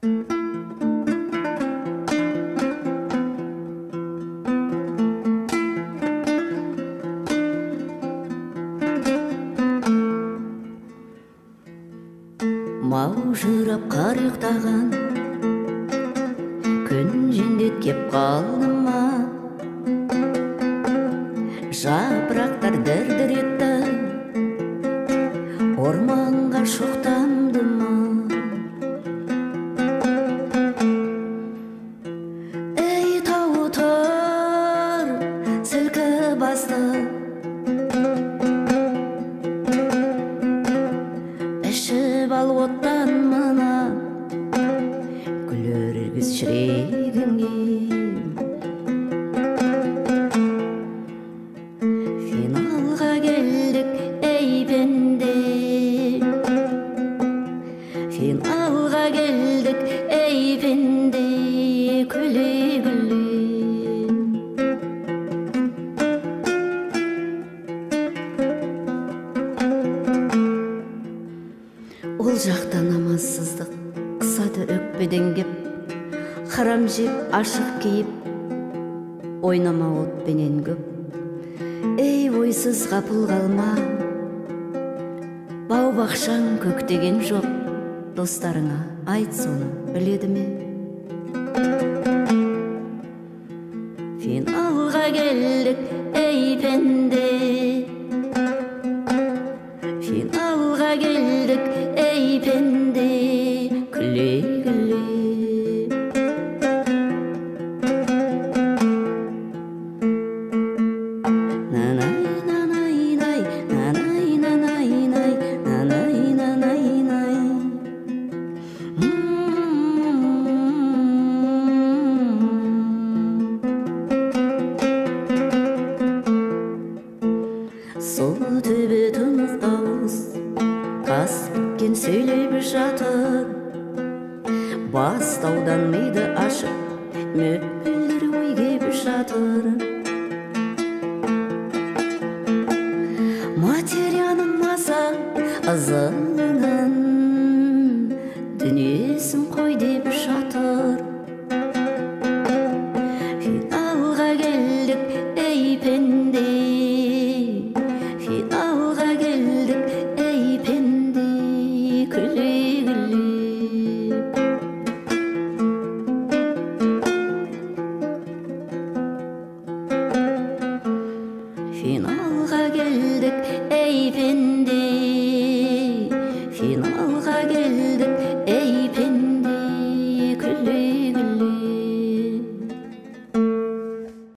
Маужырап қар ұйықтаған күн жендет кеп қалды ма? Жапырақтар дір-дір етті, орманға шоқтанды ма? Ей тау тұр, сілкі басты, ішіп ал оттан мына, күліргіз шірегіңе. Финалға келдік, ей пенде, финалға келдік, ей пенде, күле-күле. Ол жақта намазсыздық қысады өкпеден кеп, харам жеп ашық кейіп, ойнама отпенен көп. Ей ойсыз ғапыл қалма, бау-бақшаң көктеген жоқ, достарыңа айт соны біледі ме? Финалға келдік, ей пенде, финалға келдік, ей пенде, күле-күле. Сол төбе тұнық дауыс қас біткен сөйлеп жатыр, бастаудан миды ашып мөппілдер ой кеп жатыр. Материяның маса ызыңын дүниесін қой деп жатыр. Финалға келдік, ей пенде, финалға келдік, ей пенде, күле-күле. Финалға келдік, ей пенде, финалға келдік, ей пенде, күле-күле.